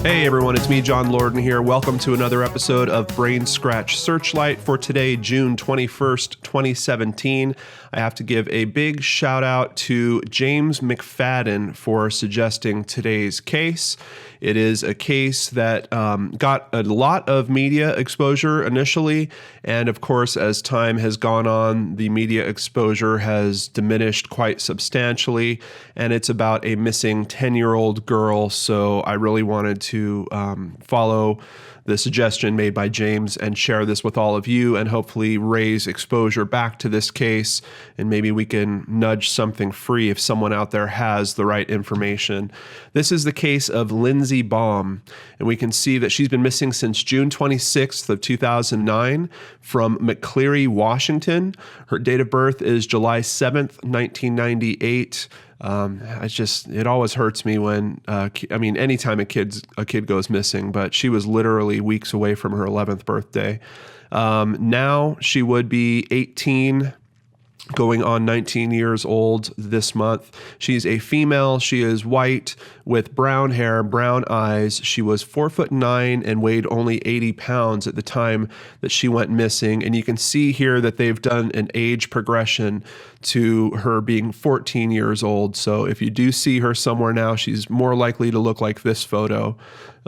Hey everyone, it's me, John Lorden here. Welcome to another episode of BrainScratch Searchlight for today, June 21st, 2017. I have to give a big shout out to James McFadden for suggesting today's case. It is a case that got a lot of media exposure initially, and of course, as time has gone on, the media exposure has diminished quite substantially, and it's about a missing 10-year-old girl, so I really wanted to follow the suggestion made by James and share this with all of you and hopefully raise exposure back to this case, and maybe we can nudge something free if someone out there has the right information. This is the case of Lindsey Baum, and we can see that she's been missing since June 26th of 2009 from McCleary, Washington. Her date of birth is July 7th, 1998. It always hurts me when, anytime a kid goes missing, but she was literally weeks away from her 11th birthday. Now she would be 18, going on 19 years old this month. She's a female. She is white with brown hair, brown eyes. She was 4'9" and weighed only 80 pounds at the time that she went missing. And you can see here that they've done an age progression to her being 14 years old. So if you do see her somewhere now, she's more likely to look like this photo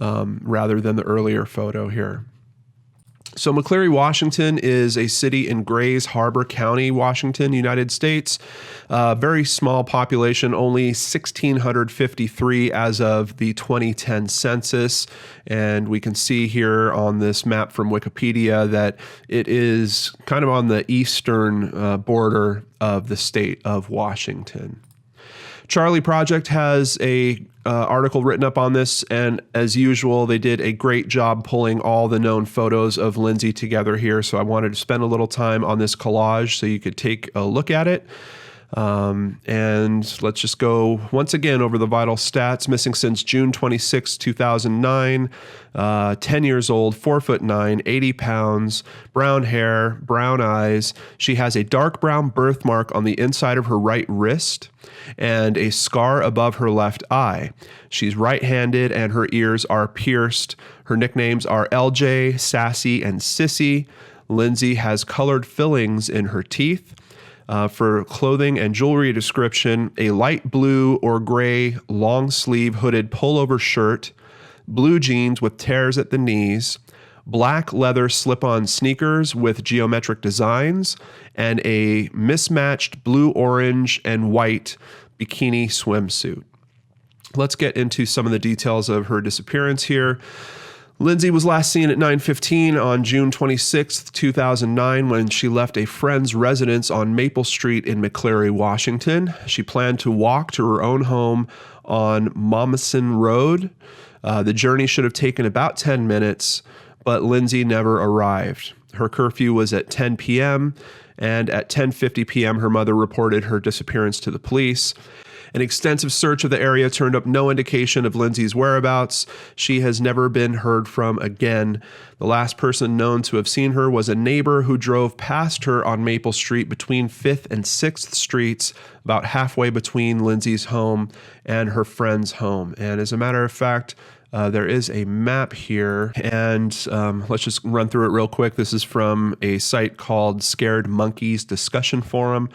rather than the earlier photo here. So McCleary, Washington is a city in Grays Harbor County, Washington, United States. Very small population, only 1,653 as of the 2010 census. And we can see here on this map from Wikipedia that it is kind of on the eastern border of the state of Washington. Charley Project has a article written up on this, and as usual, they did a great job pulling all the known photos of Lindsey together here, so I wanted to spend a little time on this collage so you could take a look at it. And let's just go once again over the vital stats. Missing since June 26, 2009, 10 years old, 4'9", 80 pounds, brown hair, brown eyes. She has a dark brown birthmark on the inside of her right wrist and a scar above her left eye. She's right-handed and her ears are pierced. Her nicknames are LJ, Sassy, and Sissy. Lindsey has colored fillings in her teeth. For clothing and jewelry description, a light blue or gray long sleeve hooded pullover shirt, blue jeans with tears at the knees, black leather slip-on sneakers with geometric designs, and a mismatched blue, orange, and white bikini swimsuit. Let's get into some of the details of her disappearance here. Lindsey was last seen at 9:15 on June 26, 2009, when she left a friend's residence on Maple Street in McCleary, Washington. She planned to walk to her own home on Mommsen Road. The journey should have taken about 10 minutes, but Lindsey never arrived. Her curfew was at 10 p.m., and at 10:50 p.m., her mother reported her disappearance to the police. An extensive search of the area turned up no indication of Lindsey's whereabouts. She has never been heard from again. The last person known to have seen her was a neighbor who drove past her on Maple Street between 5th and 6th Streets, about halfway between Lindsey's home and her friend's home. And as a matter of fact, there is a map here, and let's just run through it real quick. This is from a site called Scared Monkeys Discussion Forum.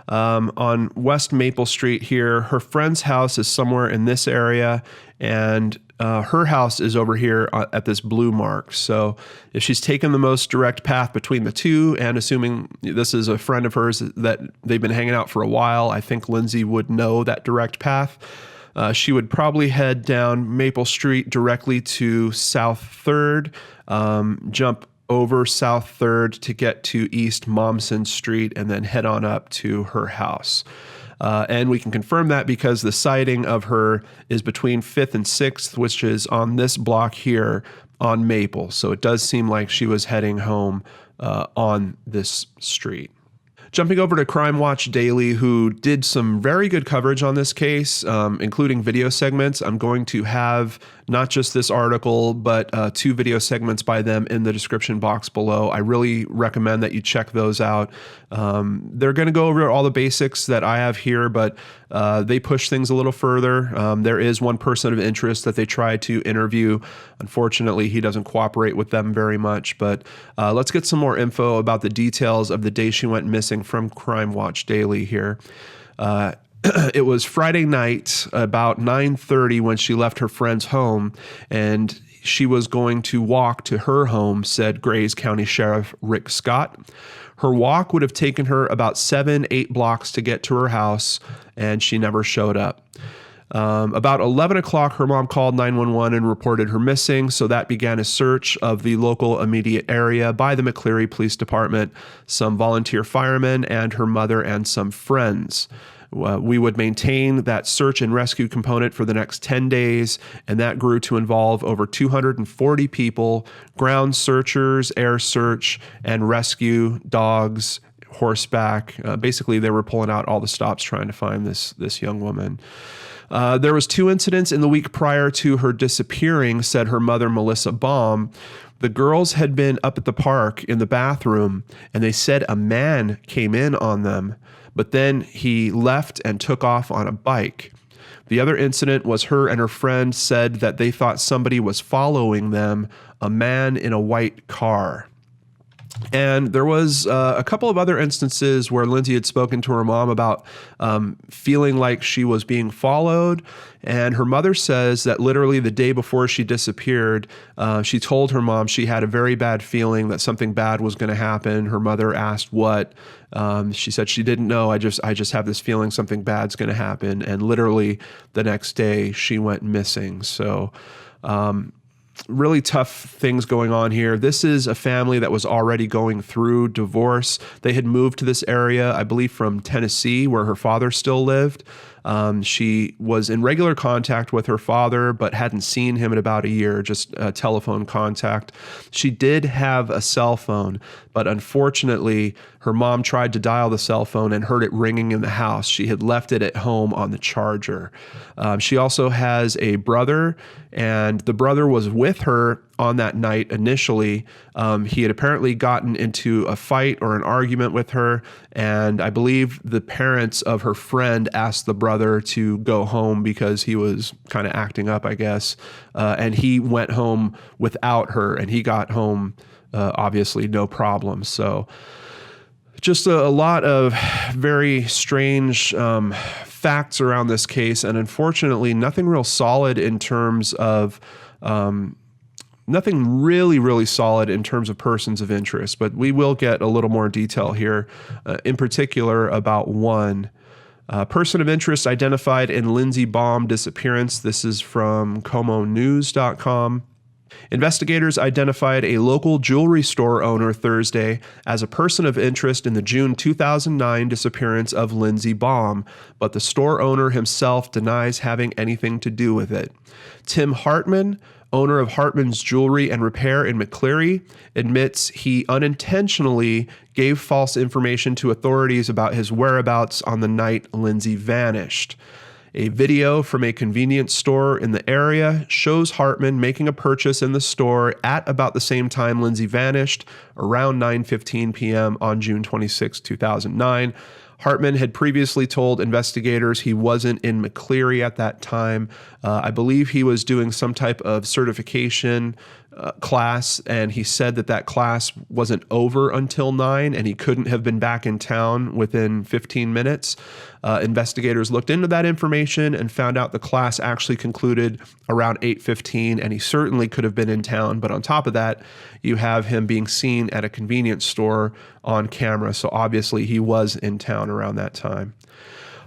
On West Maple Street here, her friend's house is somewhere in this area, and her house is over here at this blue mark. So if she's taken the most direct path between the two, and assuming this is a friend of hers that they've been hanging out for a while, I think Lindsey would know that direct path. She would probably head down Maple Street directly to South 3rd, jump over South 3rd to get to East Mommsen Street, and then head on up to her house. And we can confirm that because the sighting of her is between 5th and 6th, which is on this block here on Maple. So it does seem like she was heading home on this street. Jumping over to Crime Watch Daily, who did some very good coverage on this case, including video segments. I'm going to have not just this article, but 2 video segments by them in the description box below. I really recommend that you check those out. They're going to go over all the basics that I have here, but they push things a little further. There is one person of interest that they tried to interview. Unfortunately, he doesn't cooperate with them very much, but let's get some more info about the details of the day she went missing from Crime Watch Daily here. It was Friday night about 9:30 when she left her friend's home, and she was going to walk to her home, said Grays County Sheriff Rick Scott. Her walk would have taken her about 7-8 blocks to get to her house, and she never showed up. About 11 o'clock, her mom called 911 and reported her missing, so that began a search of the local immediate area by the McCleary Police Department, some volunteer firemen, and her mother and some friends. We would maintain that search and rescue component for the next 10 days, and that grew to involve over 240 people, ground searchers, air search, and rescue, dogs, horseback. Basically, they were pulling out all the stops trying to find this young woman. There was 2 incidents in the week prior to her disappearing, said her mother, Melissa Baum. The girls had been up at the park in the bathroom, and they said a man came in on them, but then he left and took off on a bike. The other incident was her and her friend said that they thought somebody was following them, a man in a white car. And there was a couple of other instances where Lindsey had spoken to her mom about feeling like she was being followed. And her mother says that literally the day before she disappeared, she told her mom she had a very bad feeling that something bad was going to happen. Her mother asked what. She said she didn't know. I just have this feeling something bad's going to happen. And literally the next day she went missing. So really tough things going on here. This is a family that was already going through divorce. They had moved to this area, I believe, from Tennessee, where her father still lived. She was in regular contact with her father, but hadn't seen him in about a year, just telephone contact. She did have a cell phone, but unfortunately, her mom tried to dial the cell phone and heard it ringing in the house. She had left it at home on the charger. She also has a brother, and the brother was with her on that night initially. He had apparently gotten into a fight or an argument with her, and I believe the parents of her friend asked the brother to go home because he was kind of acting up, I guess, and he went home without her, and he got home obviously no problem. So just a lot of very strange facts around this case, and unfortunately nothing real solid in terms of nothing really solid in terms of persons of interest, but we will get a little more detail here, in particular about one person of interest identified in Lindsey Baum disappearance. This is from KOMONews.com. Investigators identified a local jewelry store owner Thursday as a person of interest in the June 2009 disappearance of Lindsey Baum, but the store owner himself denies having anything to do with it. Tim Hartman, owner of Hartman's Jewelry and Repair in McCleary, admits he unintentionally gave false information to authorities about his whereabouts on the night Lindsey vanished. A video from a convenience store in the area shows Hartman making a purchase in the store at about the same time Lindsey vanished, around 9:15 p.m. on June 26, 2009. Hartman had previously told investigators he wasn't in McCleary at that time. I believe he was doing some type of certification class, and he said that class wasn't over until 9, and he couldn't have been back in town within 15 minutes. Investigators looked into that information and found out the class actually concluded around 8:15, and he certainly could have been in town. But on top of that, you have him being seen at a convenience store on camera, so obviously he was in town around that time.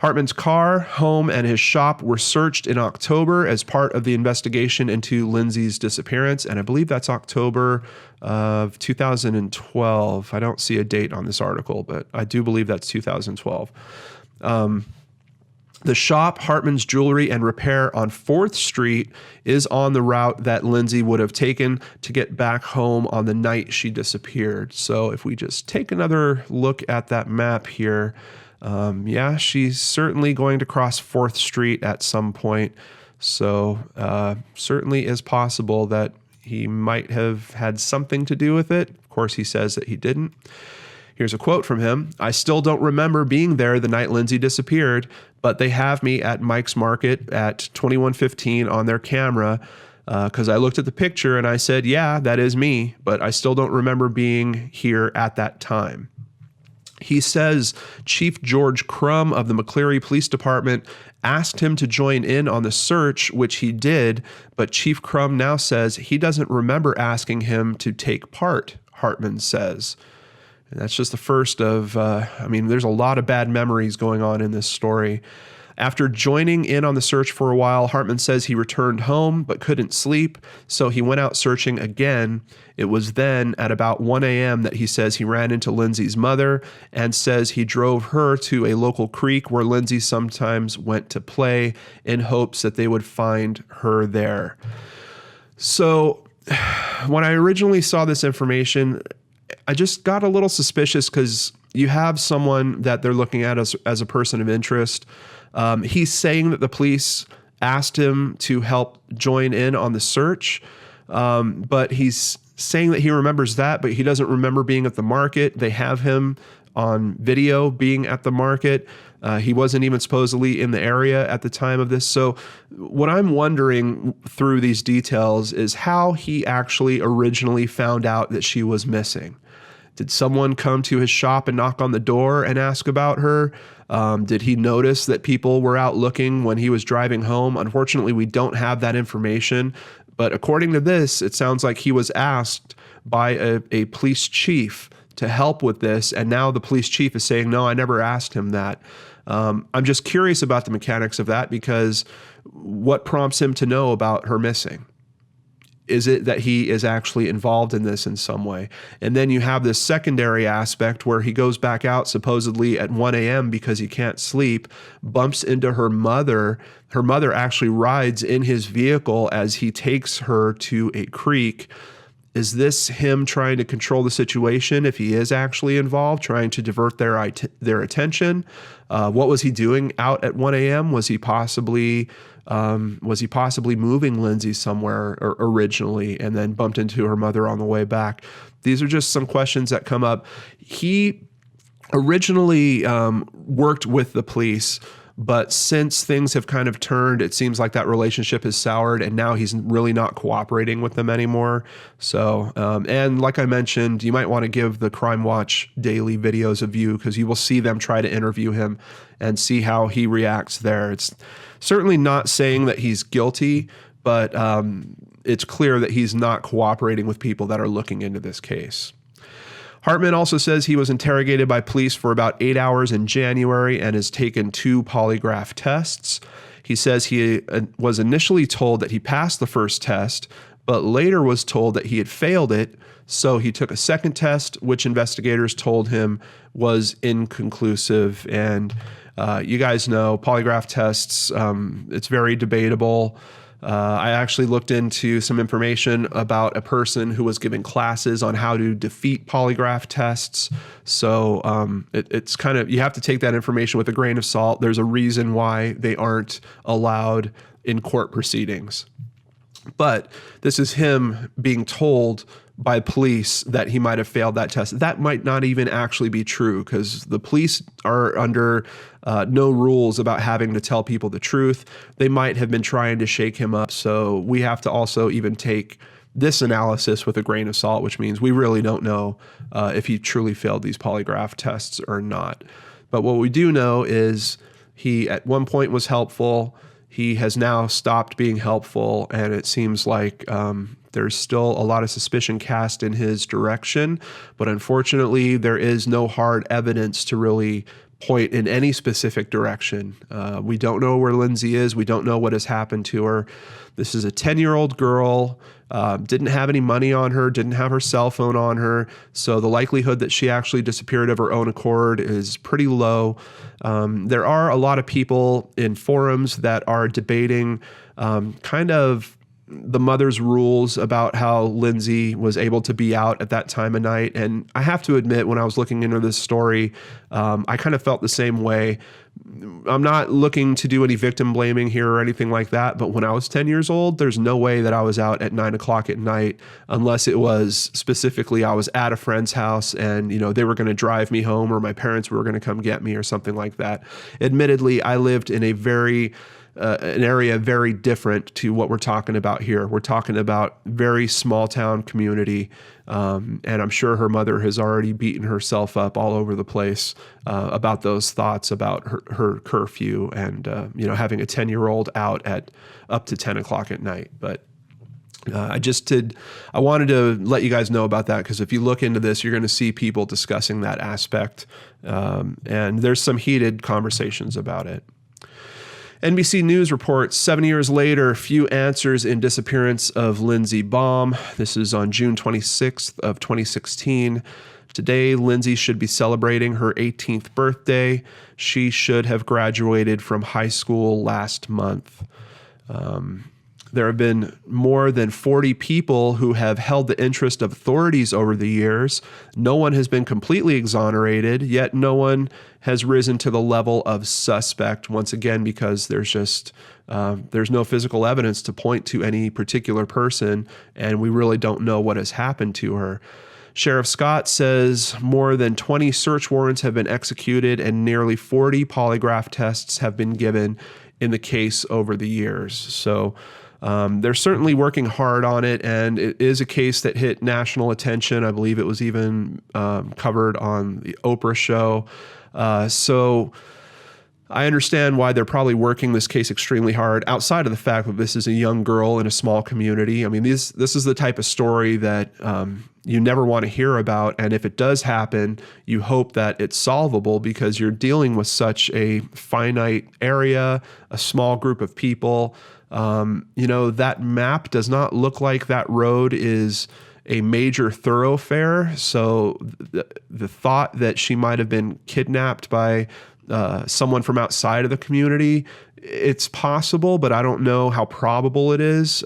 Hartman's car, home, and his shop were searched in October as part of the investigation into Lindsey's disappearance, and I believe that's October of 2012. I don't see a date on this article, but I do believe that's 2012. The shop, Hartman's Jewelry and Repair on 4th Street, is on the route that Lindsey would have taken to get back home on the night she disappeared. So if we just take another look at that map here, yeah, she's certainly going to cross 4th Street at some point. So certainly is possible that he might have had something to do with it. Of course, he says that he didn't. Here's a quote from him. "I still don't remember being there the night Lindsey disappeared, but they have me at Mike's Market at 21:15 on their camera because I looked at the picture and I said, yeah, that is me, but I still don't remember being here at that time." He says Chief George Crum of the McCleary Police Department asked him to join in on the search, which he did, but Chief Crum now says he doesn't remember asking him to take part, Hartman says. And that's just the first of, there's a lot of bad memories going on in this story. After joining in on the search for a while, Hartman says he returned home but couldn't sleep, so he went out searching again. It was then at about 1 a.m. that he says he ran into Lindsey's mother and says he drove her to a local creek where Lindsey sometimes went to play in hopes that they would find her there. So when I originally saw this information, I just got a little suspicious because you have someone that they're looking at as a person of interest. He's saying that the police asked him to help join in on the search, but he's saying that he remembers that, but he doesn't remember being at the market. They have him on video being at the market. He wasn't even supposedly in the area at the time of this. So what I'm wondering through these details is how he actually originally found out that she was missing. Did someone come to his shop and knock on the door and ask about her? Did he notice that people were out looking when he was driving home? Unfortunately, we don't have that information. But according to this, it sounds like he was asked by a police chief to help with this. And now the police chief is saying, no, I never asked him that. I'm just curious about the mechanics of that because what prompts him to know about her missing? Is it that he is actually involved in this in some way? And then you have this secondary aspect where he goes back out supposedly at 1 a.m. because he can't sleep, bumps into her mother. Her mother actually rides in his vehicle as he takes her to a creek. Is this him trying to control the situation if he is actually involved, trying to divert their attention? What was he doing out at 1 a.m.? Was he possibly moving Lindsey somewhere originally and then bumped into her mother on the way back? These are just some questions that come up. He originally worked with the police, but since things have kind of turned, it seems like that relationship has soured, and now he's really not cooperating with them anymore. So, and like I mentioned, you might want to give the Crime Watch daily videos a view because you will see them try to interview him and see how he reacts there. It's certainly not saying that he's guilty, but it's clear that he's not cooperating with people that are looking into this case. Hartman also says he was interrogated by police for about 8 hours in January and has taken 2 polygraph tests. He says he was initially told that he passed the first test, but later was told that he had failed it. So he took a second test, which investigators told him was inconclusive. And you guys know polygraph tests, it's very debatable. I actually looked into some information about a person who was giving classes on how to defeat polygraph tests. So it's kind of, you have to take that information with a grain of salt. There's a reason why they aren't allowed in court proceedings. But this is him being told by police that he might have failed that test. That might not even actually be true because the police are under no rules about having to tell people the truth. They might have been trying to shake him up. So we have to also even take this analysis with a grain of salt, which means we really don't know if he truly failed these polygraph tests or not. But what we do know is he at one point was helpful. He has now stopped being helpful, and it seems like there's still a lot of suspicion cast in his direction, but unfortunately there is no hard evidence to really point in any specific direction. We don't know where Lindsey is. We don't know what has happened to her. This is a 10-year-old girl, didn't have any money on her, didn't have her cell phone on her, so the likelihood that she actually disappeared of her own accord is pretty low. There are a lot of people in forums that are debating kind of the mother's rules about how Lindsey was able to be out at that time of night. And I have to admit, when I was looking into this story, I kind of felt the same way. I'm not looking to do any victim blaming here or anything like that, but when I was 10 years old, there's no way that I was out at 9 o'clock at night unless it was specifically I was at a friend's house and, they were going to drive me home or my parents were going to come get me or something like that. Admittedly, I lived in an area very different to what we're talking about here. We're talking about very small town community. And I'm sure her mother has already beaten herself up all over the place about those thoughts about her curfew and, having a 10-year-old out at up to 10 o'clock at night. But I wanted to let you guys know about that because if you look into this, you're going to see people discussing that aspect. And there's some heated conversations about it. NBC News reports 7 years later, few answers in disappearance of Lindsey Baum. This is on June 26th of 2016. Today, Lindsey should be celebrating her 18th birthday. She should have graduated from high school last month. There have been more than 40 people who have held the interest of authorities over the years. No one has been completely exonerated, yet no one has risen to the level of suspect, once again, because there's no physical evidence to point to any particular person, and we really don't know what has happened to her. Sheriff Scott says more than 20 search warrants have been executed and nearly 40 polygraph tests have been given in the case over the years. So they're certainly working hard on it, and it is a case that hit national attention. I believe it was even covered on the Oprah show. So I understand why they're probably working this case extremely hard, outside of the fact that this is a young girl in a small community. I mean, this is the type of story that you never want to hear about, and if it does happen, you hope that it's solvable because you're dealing with such a finite area, a small group of people. That map does not look like that road is a major thoroughfare. So the thought that she might have been kidnapped by someone from outside of the community, it's possible, but I don't know how probable it is.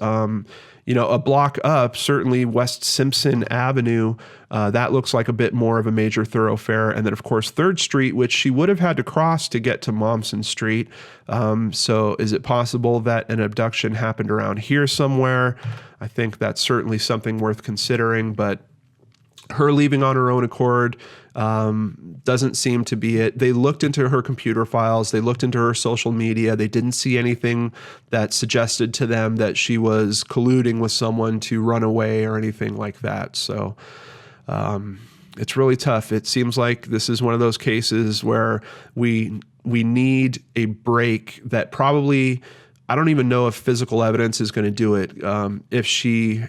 A block up, certainly West Simpson Avenue, that looks like a bit more of a major thoroughfare. And then, of course, 3rd Street, which she would have had to cross to get to Momsen Street. So is it possible that an abduction happened around here somewhere? I think that's certainly something worth considering, but her leaving on her own accord doesn't seem to be it. They looked into her computer files. They looked into her social media. They didn't see anything that suggested to them that she was colluding with someone to run away or anything like that. So it's really tough. It seems like this is one of those cases where we need a break that probably, I don't even know if physical evidence is going to do it. If she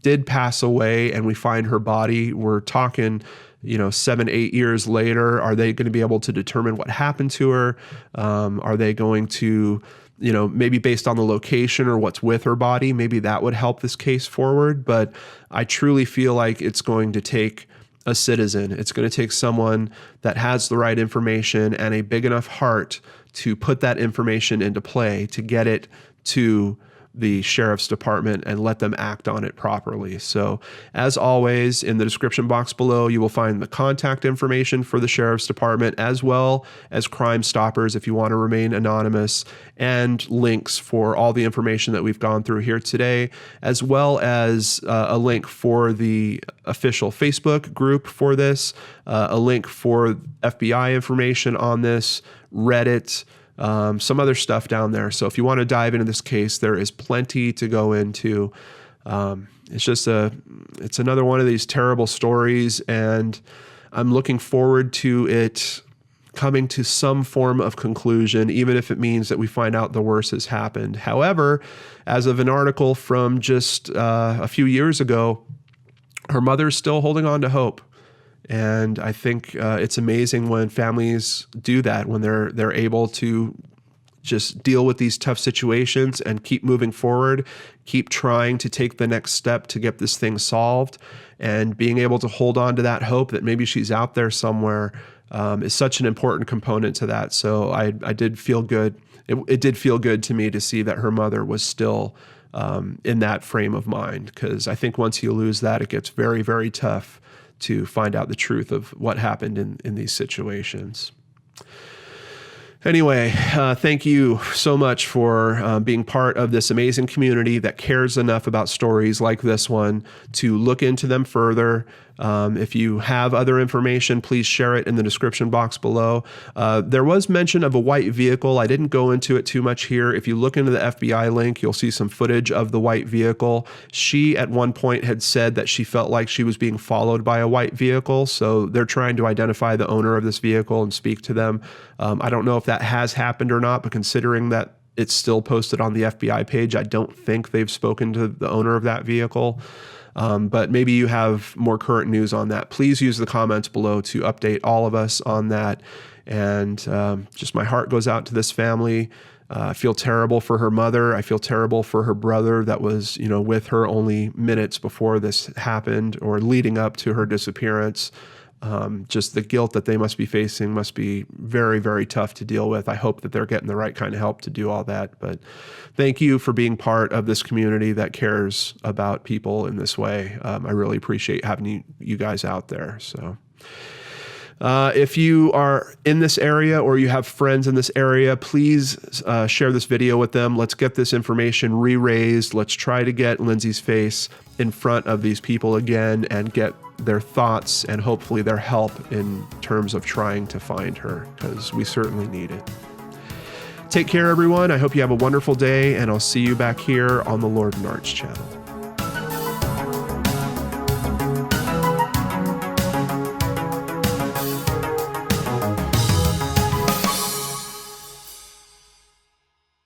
did pass away and we find her body, we're talking 7-8 years later. Are they going to be able to determine what happened to her? Are they going to, maybe based on the location or what's with her body, maybe that would help this case forward. But I truly feel like it's going to take a citizen. It's going to take someone that has the right information and a big enough heart to put that information into play, to get it to the sheriff's department and let them act on it properly. So as always, in the description box below, you will find the contact information for the sheriff's department, as well as CrimeStoppers if you want to remain anonymous, and links for all the information that we've gone through here today, as well as a link for the official Facebook group for this, a link for FBI information on this, Reddit, some other stuff down there. So if you want to dive into this case, there is plenty to go into. It's another one of these terrible stories, and I'm looking forward to it coming to some form of conclusion, even if it means that we find out the worst has happened. However, as of an article from just a few years ago, her mother is still holding on to hope. And I think it's amazing when families do that, when they're able to just deal with these tough situations and keep moving forward, keep trying to take the next step to get this thing solved, and being able to hold on to that hope that maybe she's out there somewhere is such an important component to that. So I did feel good. It did feel good to me to see that her mother was still in that frame of mind, because I think once you lose that, it gets very, very tough to find out the truth of what happened in these situations. Anyway, thank you so much for being part of this amazing community that cares enough about stories like this one to look into them further. If you have other information, please share it in the description box below. There was mention of a white vehicle. I didn't go into it too much here. If you look into the FBI link, you'll see some footage of the white vehicle. She at one point had said that she felt like she was being followed by a white vehicle. So they're trying to identify the owner of this vehicle and speak to them. I don't know if that has happened or not, but considering that it's still posted on the FBI page, I don't think they've spoken to the owner of that vehicle. But maybe you have more current news on that. Please use the comments below to update all of us on that. And just my heart goes out to this family. I feel terrible for her mother. I feel terrible for her brother that was, with her only minutes before this happened or leading up to her disappearance. Just the guilt that they must be facing must be very, very tough to deal with. I hope that they're getting the right kind of help to do all that. But thank you for being part of this community that cares about people in this way. I really appreciate having you guys out there. So if you are in this area or you have friends in this area, please share this video with them. Let's get this information re-raised. Let's try to get Lindsey's face in front of these people again and get their thoughts and hopefully their help in terms of trying to find her, because we certainly need it. Take care, everyone. I hope you have a wonderful day, and I'll see you back here on the Lord and Arch channel.